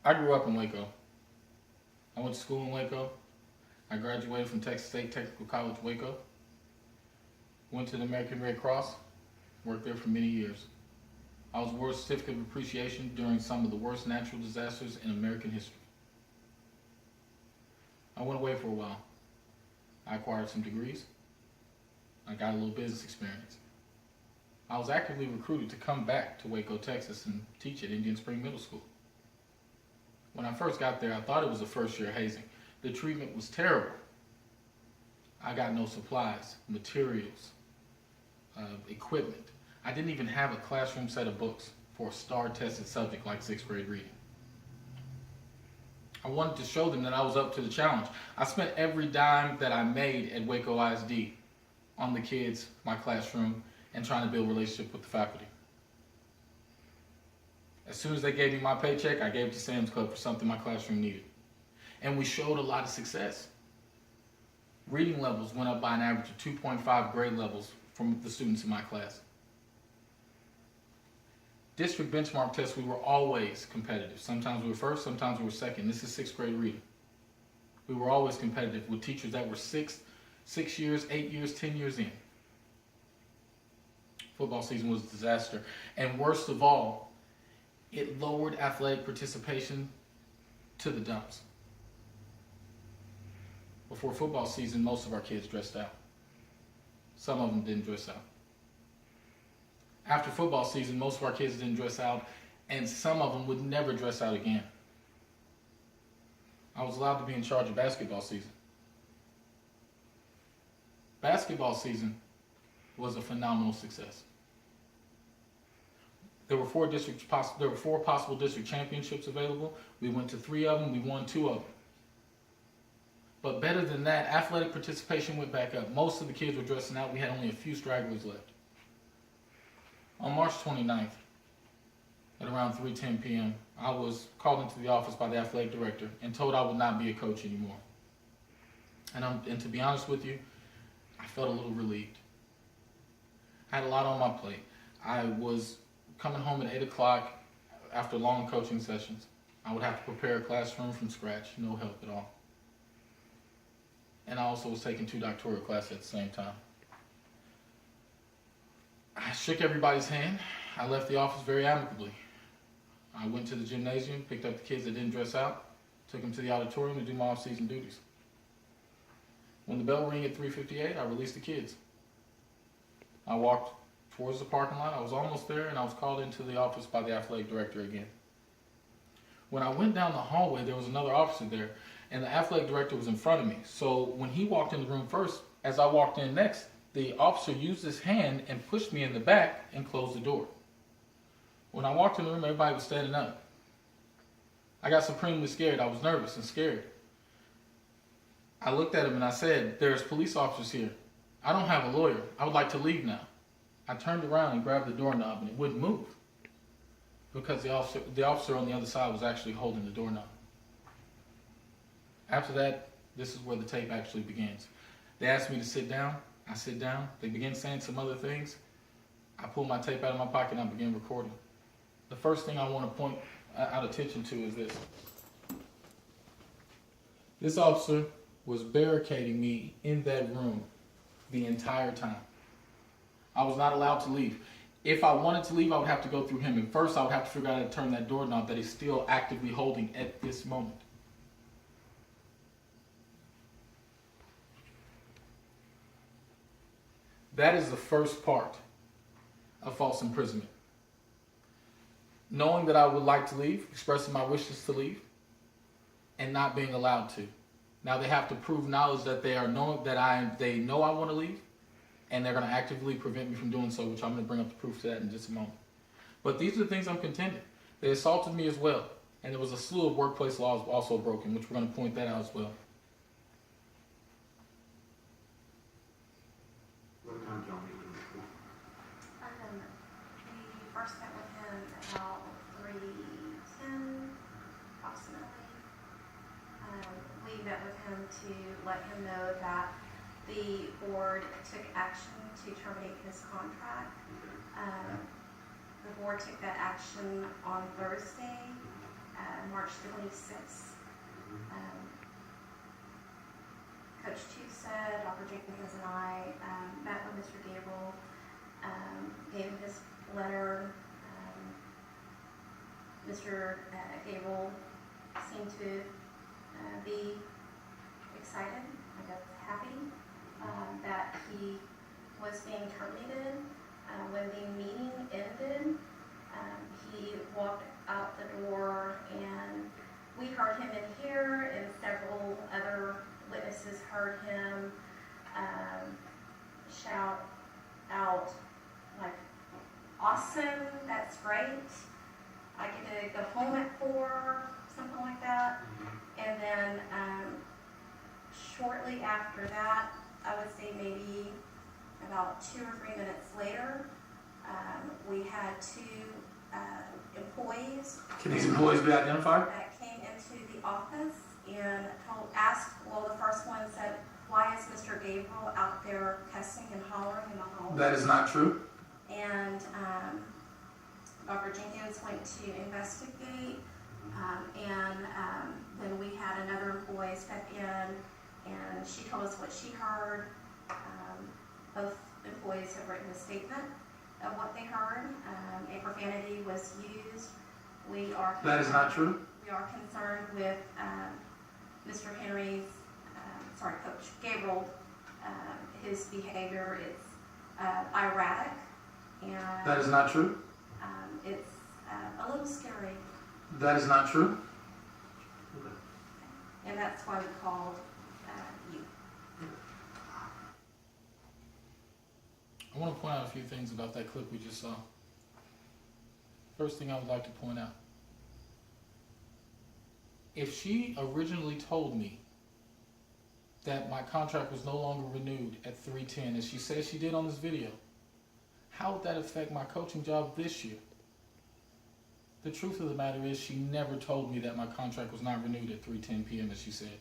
I grew up in Waco. I went to school in Waco. I graduated from Texas State Technical College, Waco. Went to the American Red Cross. Worked there for many years. I was awarded Certificate of Appreciation during some of the worst natural disasters in American history. I went away for a while. I acquired some degrees. I got a little business experience. I was actively recruited to come back to Waco, Texas and teach at Indian Spring Middle School. When I first got there, I thought it was a first-year hazing. The treatment was terrible. I got no supplies, materials, equipment. I didn't even have a classroom set of books for a STAR-tested subject like 6th grade reading. I wanted to show them that I was up to the challenge. I spent every dime that I made at Waco ISD on the kids, my classroom, and trying to build a relationship with the faculty. As soon as they gave me my paycheck, I gave it to Sam's Club for something my classroom needed. And we showed a lot of success. Reading levels went up by an average of 2.5 grade levels from the students in my class. District benchmark tests, we were always competitive. Sometimes we were first, sometimes we were second. This is 6th grade reading. We were always competitive with teachers that were 6 years, 8 years, 10 years in. Football season was a disaster. And worst of all, it lowered athletic participation to the dumps. Before football season, most of our kids dressed out. Some of them didn't dress out. After football season, most of our kids didn't dress out, and some of them would never dress out again. I was allowed to be in charge of basketball season. Basketball season was a phenomenal success. There were four possible district championships available. We went to 3 of them. We won 2 of them. But better than that, athletic participation went back up. Most of the kids were dressing out. We had only a few stragglers left. On March 29th, at around 3:10 p.m., I was called into the office by the athletic director and told I would not be a coach anymore. And to be honest with you, I felt a little relieved. I had a lot on my plate. I was coming home at 8 o'clock after long coaching sessions. I would have to prepare a classroom from scratch, no help at all. And I also was taking 2 doctoral classes at the same time. I shook everybody's hand. I left the office very amicably. I went to the gymnasium, picked up the kids that didn't dress out, took them to the auditorium to do my off-season duties. When the bell rang at 3:58, I released the kids. I walked towards the parking lot. I was almost there, and I was called into the office by the athletic director again. When I went down the hallway, there was another officer there, and the athletic director was in front of me. So when he walked in the room first, as I walked in next, the officer used his hand and pushed me in the back and closed the door. When I walked in the room, everybody was standing up. I got supremely scared. I was nervous and scared. I looked at him and I said, "There's police officers here. I don't have a lawyer. I would like to leave now." I turned around and grabbed the doorknob and it wouldn't move because the officer on the other side was actually holding the doorknob. After that, this is where the tape actually begins. They asked me to sit down. I sit down. They begin saying some other things. I pull my tape out of my pocket and I begin recording. The first thing I want to point out attention to is this. This officer was barricading me in that room the entire time. I was not allowed to leave. If I wanted to leave, I would have to go through him. And first, I would have to figure out how to turn that doorknob that he's still actively holding at this moment. That is the first part of false imprisonment. Knowing that I would like to leave, expressing my wishes to leave, and not being allowed to. Now they have to prove knowledge that they know I want to leave, and they're going to actively prevent me from doing so, which I'm going to bring up the proof to that in just a moment. But these are the things I'm contending. They assaulted me as well, and there was a slew of workplace laws also broken, which we're going to point that out as well. What time did y'all meet with him? We first met with him about 3:10 approximately. We met with him to let him know that the board took action to terminate his contract. The board took that action on Thursday, March March 26th. Coach Chu said, Dr. Jenkins and I met with Mr. Gabriel, gave him his letter. Mr. Gabriel seemed to be excited, I guess happy, that he was being terminated. When the meeting ended, he walked out the door, and we heard him in here, and several other witnesses heard him shout out, like, awesome, that's great, I get to go home at 4, something like that. And then shortly after that, I would say maybe about 2 or 3 minutes later, we had 2 employees. Can these employees be identified? That came into the office and asked, well, the first one said, why is Mr. Gabriel out there cussing and hollering in the hall? That is not true. And Dr. Jenkins went to investigate, and then we had another employee step in, and she told us what she heard. Both employees have written a statement of what they heard. A profanity was used. We are That is not true. We are concerned with Mr. Henry's, Coach Gabriel, his behavior is erratic, and That is not true. it's a little scary, That is not true. and that's why we called you. I want to point out a few things about that clip we just saw. First thing I would like to point out. If she originally told me that my contract was no longer renewed at 310, as she says she did on this video, how would that affect my coaching job this year? The truth of the matter is she never told me that my contract was not renewed at 3:10 p.m. as she said.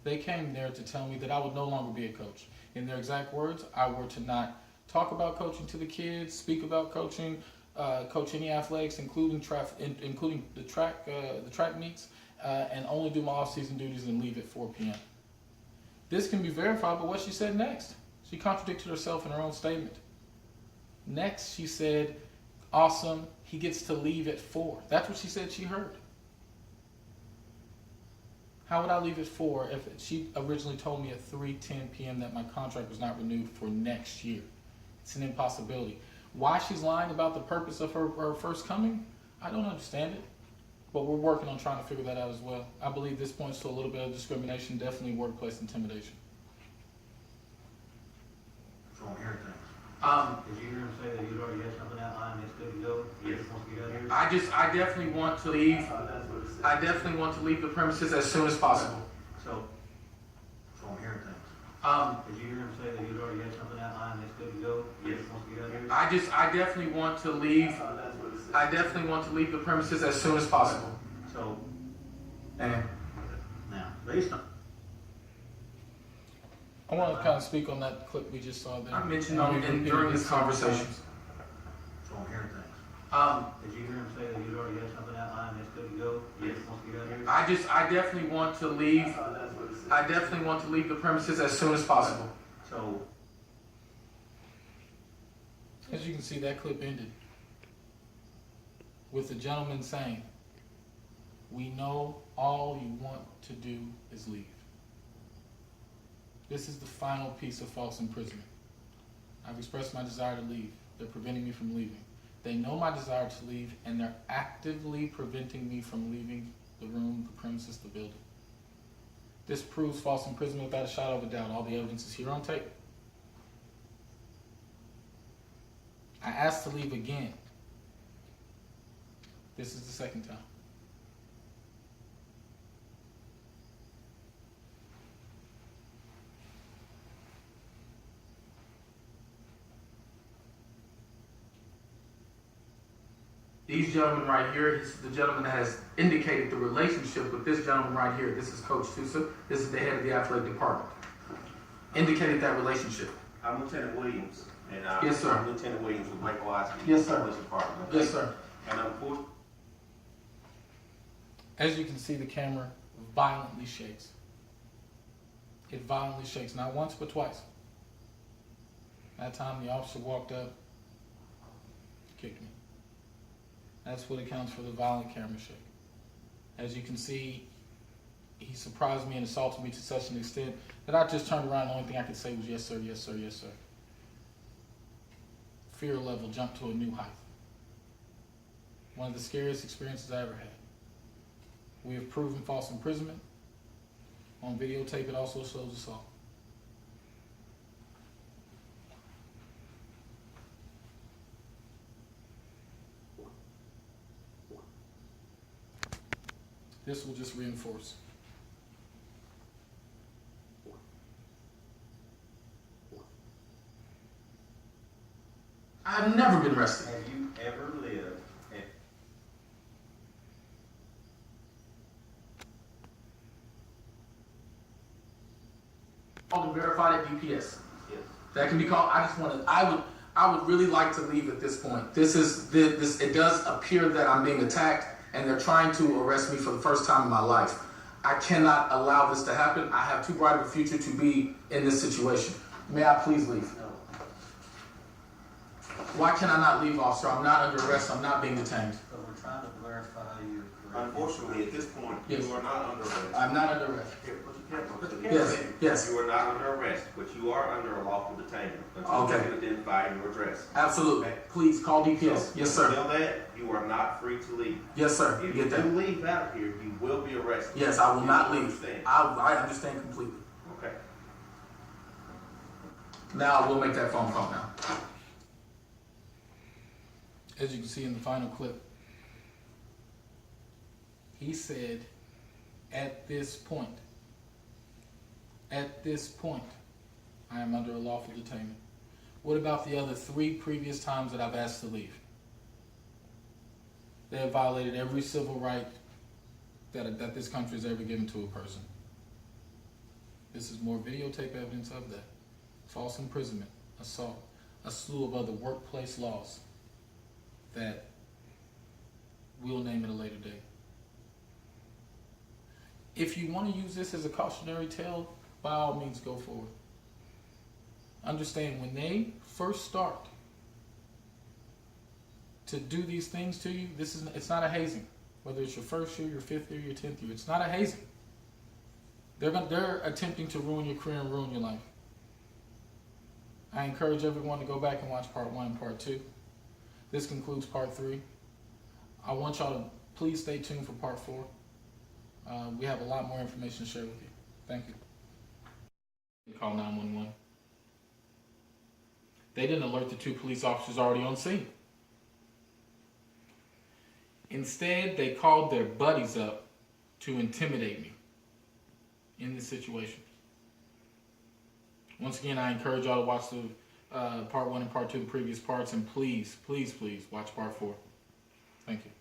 They came there to tell me that I would no longer be a coach. In their exact words, I were to not talk about coaching to the kids, speak about coaching, coach any athletics, including the track meets, and only do my off-season duties and leave at 4 p.m. This can be verified by what she said next. She contradicted herself in her own statement. Next, she said, awesome, he gets to leave at 4. That's what she said she heard. How would I leave at 4 if she originally told me at 3:10 p.m. that my contract was not renewed for next year? It's an impossibility. Why she's lying about the purpose of her first coming, I don't understand it. But we're working on trying to figure that out as well. I believe this points to a little bit of discrimination, definitely workplace intimidation. So I'm hearing things. Did you hear him say that you already had something outlined, it's good to go? Yes. Once we get out here? I definitely want to leave. That's what it says. I definitely want to leave the premises as soon as possible. So, So I'm hearing things. did you hear him say that you already had something outlined, it's good to go? Yes. Once we get out here? I definitely want to leave. That's what it says. I definitely want to leave the premises as soon as possible. So, And now, based on, I want to kind of speak on that clip we just saw there. I mentioned during this conversation. So I'm hearing things. did you hear him say that you already had something outlined, it's good to go? Yes. Once we get out here? I definitely want to leave. That's what it says. I definitely want to leave the premises as soon as possible. So, As you can see, that clip ended with the gentleman saying, "We know all you want to do is leave." This is the final piece of false imprisonment. I've expressed my desire to leave. They're preventing me from leaving. They know my desire to leave, and they're actively preventing me from leaving the room, the premises, the building. This proves false imprisonment without a shadow of a doubt. All the evidence is here on tape. I asked to leave again. This is the second time. These gentlemen right here, the gentleman that has indicated the relationship with this gentleman right here. This is Coach Sousa. This is the head of the athletic department. Indicated that relationship. I'm Lieutenant Williams, and Yes, sir. I'm Lieutenant Williams with Waco ISD Yes, sir. Police Department. Okay? Yes, sir. And unfortunately, As you can see, the camera violently shakes. It violently shakes, not once but twice. That time the officer walked up, kicked me. That's what accounts for the violent camera shake. As you can see, he surprised me and assaulted me to such an extent that I just turned around and the only thing I could say was, yes sir, yes sir, yes sir. Fear level jumped to a new height. One of the scariest experiences I ever had. We have proven false imprisonment. On videotape, it also shows assault. This will just reinforce. I've never been arrested. Have you ever lived in Called and verified at DPS. Yes. That can be called. I would really like to leave at this point. This. It does appear that I'm being attacked, and they're trying to arrest me for the first time in my life. I cannot allow this to happen. I have too bright of a future to be in this situation. May I please leave? No. Why can I not leave, officer? I'm not under arrest. I'm not being detained. So we're trying to verify your correct. Unfortunately, at this point, Yes. you are not under arrest. I'm not under arrest. Here, put your camera, put the Yes, camera in. yes. You are not under arrest, but you are under a lawful detainment until Okay. you can identify your address. Absolutely. Please call DPS. Yes, sir. Until that, you are not free to leave. Yes, sir. You If get you that? do leave out of here, you will be arrested. Yes, I will You not leave. understand? I understand completely. Okay. Now we'll make that phone call now. As you can see in the final clip, he said, at this point, I am under a lawful detainment. What about the other 3 previous times that I've asked to leave? They have violated every civil right that this country has ever given to a person. This is more videotape evidence of that. False imprisonment, assault, a slew of other workplace laws that we'll name at a later date. If you want to use this as a cautionary tale, by all means go forward. Understand, when they first start to do these things to you, it's not a hazing. Whether it's your first year, your 5th year, your 10th year, it's not a hazing. They're attempting to ruin your career and ruin your life. I encourage everyone to go back and watch part 1 and part 2. This concludes part 3. I want y'all to please stay tuned for part 4. We have a lot more information to share with you. Thank you. Call 911. They didn't alert the 2 police officers already on scene. Instead, they called their buddies up to intimidate me in this situation. Once again, I encourage y'all to watch the part 1 and part 2, the previous parts, and please, please, please watch part 4. Thank you.